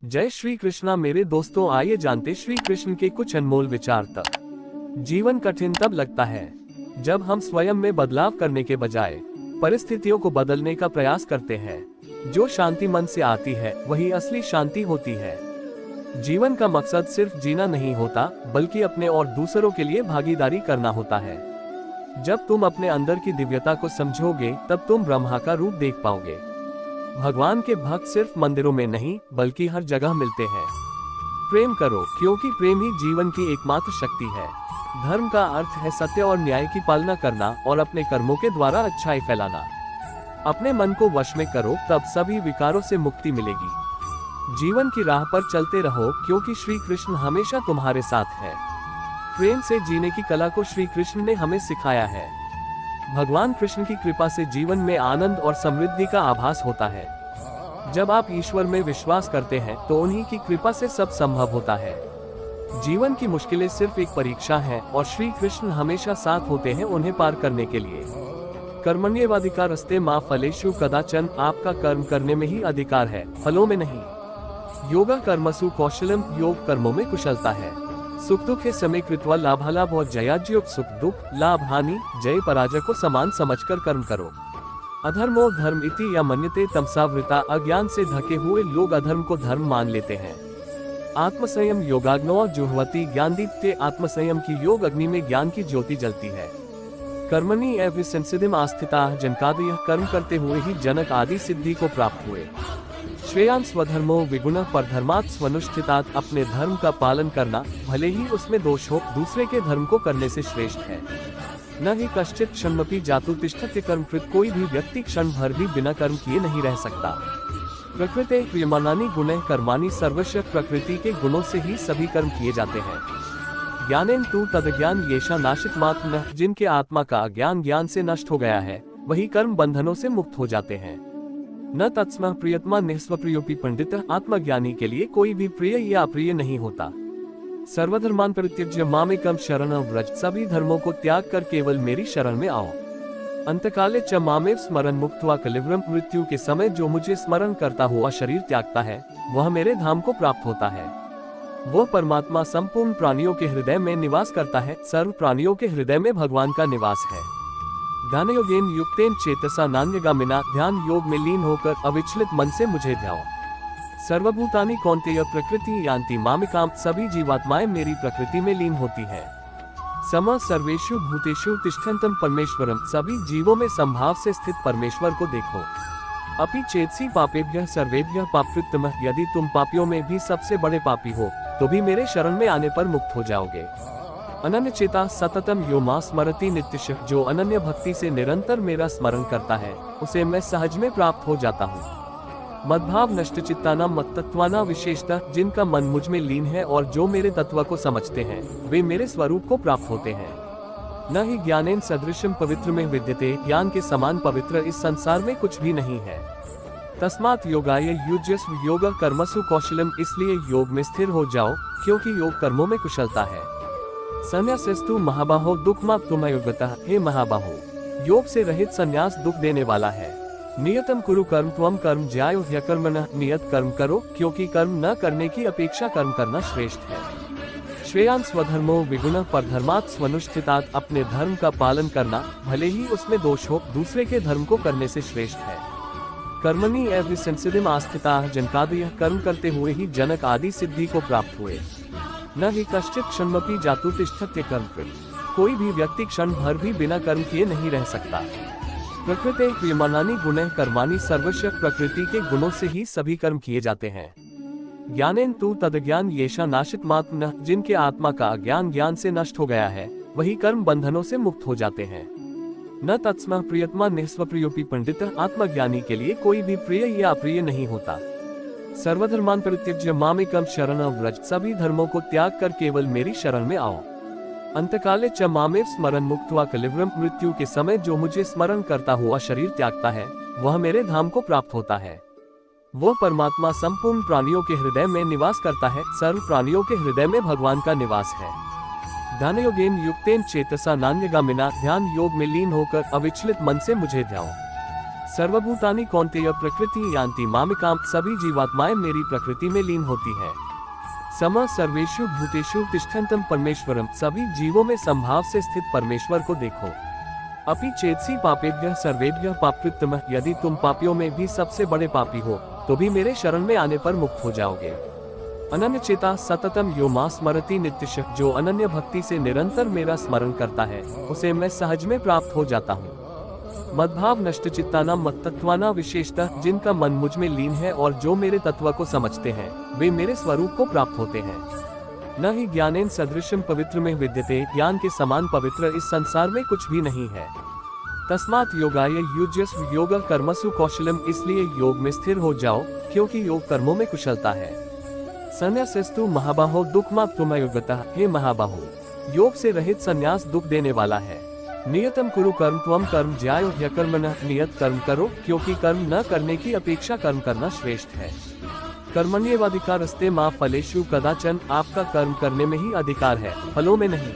जय श्री कृष्णा मेरे दोस्तों, आइए जानते श्री कृष्ण के कुछ अनमोल विचार तक। जीवन कठिन तब लगता है जब हम स्वयं में बदलाव करने के बजाय परिस्थितियों को बदलने का प्रयास करते हैं। जो शांति मन से आती है वही असली शांति होती है। जीवन का मकसद सिर्फ जीना नहीं होता, बल्कि अपने और दूसरों के लिए भागीदारी करना होता है। जब तुम अपने अंदर की दिव्यता को समझोगे तब तुम ब्रह्मा का रूप देख पाओगे। भगवान के भक्त सिर्फ मंदिरों में नहीं बल्कि हर जगह मिलते हैं। प्रेम करो, क्योंकि प्रेम ही जीवन की एकमात्र शक्ति है। धर्म का अर्थ है सत्य और न्याय की पालना करना और अपने कर्मों के द्वारा अच्छाई फैलाना। अपने मन को वश में करो, तब सभी विकारों से मुक्ति मिलेगी। जीवन की राह पर चलते रहो, क्योंकि श्री कृष्ण हमेशा तुम्हारे साथ है। प्रेम से जीने की कला को श्री कृष्ण ने हमें सिखाया है। भगवान कृष्ण की कृपा से जीवन में आनंद और समृद्धि का आभास होता है। जब आप ईश्वर में विश्वास करते हैं तो उन्हीं की कृपा से सब संभव होता है। जीवन की मुश्किलें सिर्फ एक परीक्षा है और श्री कृष्ण हमेशा साथ होते हैं उन्हें पार करने के लिए। कर्मण्येवाधिकारस्ते मा फलेषु कदाचन, आपका कर्म करने में ही अधिकार है, फलों में नहीं। योगा कर्मसु कौशलम, योग कर्मों में कुशलता है। सुख दुख के समय कृत्वा लाभालाभ और जयाज्योग, सुख दुख लाभ हानि जय पराजय को समान समझकर कर्म करो। अधर्मो धर्म इति या मन्यते तमसावृता, अज्ञान से ढके हुए लोग अधर्म को धर्म मान लेते हैं। आत्मसंयम योगाग्नो जुह्वति, ज्ञानदीप्ते, आत्मसंयम की योग अग्नि में ज्ञान की ज्योति जलती है। कर्मणि एव संसिद्धिम आस्थिता, जनकादयः, कर्म करते हुए ही जनक आदि सिद्धि को प्राप्त हुए। श्रेयान् स्वधर्मो विगुणः परधर्मात् स्वनुष्ठितात्, अपने धर्म का पालन करना भले ही उसमें दोष हो, दूसरे के धर्म को करने से श्रेष्ठ है। न ही कश्चित् क्षणमपि जातु तिष्ठत्य कर्मकृत, कोई भी व्यक्ति क्षण भर भी बिना कर्म किए नहीं रह सकता। प्रकृते क्रियमाणानि गुणैः कर्माणि सर्वशः, प्रकृति के गुणों से ही सभी कर्म किए जाते हैं। ज्ञानेन तु तदज्ञान येषा नाशितमात्मनः, जिनके आत्मा का अज्ञान ज्ञान से नष्ट हो गया है वही कर्म बंधनों से मुक्त हो जाते हैं। न तत्स्मः प्रियतमा निःस्वप्रियोपि पंडित, आत्मज्ञानी के लिए कोई भी प्रिय या अप्रिय नहीं होता। सर्वधर्मान परित्यज्य मामेकं शरणं व्रज, सभी धर्मों को त्याग कर केवल मेरी शरण में आओ। अंतकाले च मामेव स्मरन् मुक्त्वा कलिवरम, मृत्यु के समय जो मुझे स्मरण करता हुआ शरीर त्यागता है वह मेरे धाम को प्राप्त होता है। वह परमात्मा संपूर्ण प्राणियों के हृदय में निवास करता है। सर्व प्राणियों के हृदय में भगवान का निवास है। ध्यान योगेन युक्तेन चेतसा नान्यगामिना, ध्यान योग में लीन होकर अविचलित मन से मुझे ध्याओ। सर्वभूतानि कौन्तेय प्रकृति यान्ति मामिकाम, सभी जीवात्माएं मेरी प्रकृति में लीन होती हैं। सम सर्वेषु भूतेषु तिष्ठन्तं परमेश्वरम, सभी जीवों में संभाव से स्थित परमेश्वर को देखो। अपि चेतसी पापेभ्यः सर्वेभ्यः पापकृत्तमः, यदि तुम पापियों में भी सबसे बड़े पापी हो तो भी मेरे शरण में आने पर मुक्त हो जाओगे। अनन्य चेता सततम यो मां स्मरति नित्यशः, जो अनन्य भक्ति से निरंतर मेरा स्मरण करता है उसे मैं सहज में प्राप्त हो जाता हूँ। मद्भाव नष्ट चित्तानां मत्तत्वानां विशेषतः, जिनका मन मुझ में लीन है और जो मेरे तत्व को समझते हैं वे मेरे स्वरूप को प्राप्त होते हैं। न ही ज्ञानेन सदृशम पवित्र में विद्यते, ज्ञान के समान पवित्र इस संसार में कुछ भी नहीं है। तस्मात् योगाय युज्यस्व, योग कर्मसु कौशलम, इसलिए योग में स्थिर हो जाओ, क्योंकि योग कर्मों में कुशलता है। संन्यासस्तु महाबाहो दुःखमाप्तुमयोगतः, हे महाबाहो, योग से रहित संन्यास दुख देने वाला है। नियतम कुरु कर्म त्वम कर्म ज्यायो ह्यकर्मणः, नियत कर्म करो, क्योंकि कर्म न करने की अपेक्षा कर्म करना श्रेष्ठ है। श्रेयान् स्वधर्मो विगुणः परधर्मात् स्वनुष्ठितात्, अपने धर्म का पालन करना भले ही उसमें दोष हो, दूसरे के धर्म को करने से श्रेष्ठ है। कर्मणि एव संसिद्धिम आस्थिताः, जनकादयः, कर्म करते हुए ही जनक आदि सिद्धि को प्राप्त हुए। न ही कश्चित् क्षणमपि जातु तिष्ठत्य कर्मकृत, कोई भी व्यक्ति क्षण भर भी बिना कर्म किए नहीं रह सकता। प्रकृते क्रियमाणानि गुणैः कर्माणि सर्वशः, प्रकृति के गुणों से ही सभी कर्म किए जाते हैं। ज्ञानेन तु तदज्ञान येषा नाशितमात्मनः, जिनके आत्मा का अज्ञान ज्ञान से नष्ट हो गया है वही कर्म बंधनों से मुक्त हो जाते हैं। न तत्स्मः प्रियतमा निःस्वप्रियोपि पंडित, आत्मज्ञानी के लिए कोई भी प्रिय या अप्रिय नहीं होता। सर्वधर्मान परित्यज्य मामेकं शरणं व्रज, सभी धर्मों को त्याग कर केवल मेरी शरण में आओ। अंतकाले च मामेव स्मरन् मुक्त्वा कलिवरम, मृत्यु के समय जो मुझे स्मरण करता हुआ शरीर त्यागता है वह मेरे धाम को प्राप्त होता है। वह परमात्मा संपूर्ण प्राणियों के हृदय में निवास करता है। सर्व प्राणियों के हृदय में भगवान का निवास है। ध्यान योगेन युक्तेन चेतसा नान्यगामिना, ध्यान योग में लीन होकर अविचलित मन से मुझे ध्याओ। सर्वभूतानि कौन्तेय प्रकृति यान्ति मामिकाम, सभी जीवात्माएं मेरी प्रकृति में लीन होती हैं। सम सर्वेषु भूतेषु तिष्ठन्तं परमेश्वरम, सभी जीवों में संभाव से स्थित परमेश्वर को देखो। अपि चेत्सि पापेभ्यः सर्वेभ्यः पापकृत्तमः, यदि तुम पापियों में भी सबसे बड़े पापी हो तो भी मेरे शरण में आने पर मुक्त हो जाओगे। अनन्य चेता सततम यो मां स्मरति नित्यशः, जो अनन्य भक्ति से निरंतर मेरा स्मरण करता है उसे मैं सहज में प्राप्त हो जाता हूँ। मद्भाव नष्ट चित्तानाम मत्तत्वाना, विशेषतः जिनका मन मुझ में लीन है और जो मेरे तत्व को समझते हैं वे मेरे स्वरूप को प्राप्त होते हैं। न ही ज्ञानेन सदृशम पवित्र में विद्यते, ज्ञान के समान पवित्र इस संसार में कुछ भी नहीं है। तस्मात् योगाय युज्यस्व, योग कर्मसु कौशलम, इसलिए योग में स्थिर हो जाओ क्योंकि योग कर्मों में कुशलता है। संन्यासस्तु महाबाहो दुःखमाप्तुमयोगतः, हे महाबाहो, योग से रहित संन्यास दुख देने वाला है। नियतम कुरु कर्म त्वम कर्म ज्यायो ह्यकर्मणः, नियत कर्म करो क्योंकि कर्म न करने की अपेक्षा कर्म करना श्रेष्ठ है। कर्मण्येवाधिकारस्ते मा फलेषु कदाचन, आपका कर्म करने में ही अधिकार है, फलों में नहीं।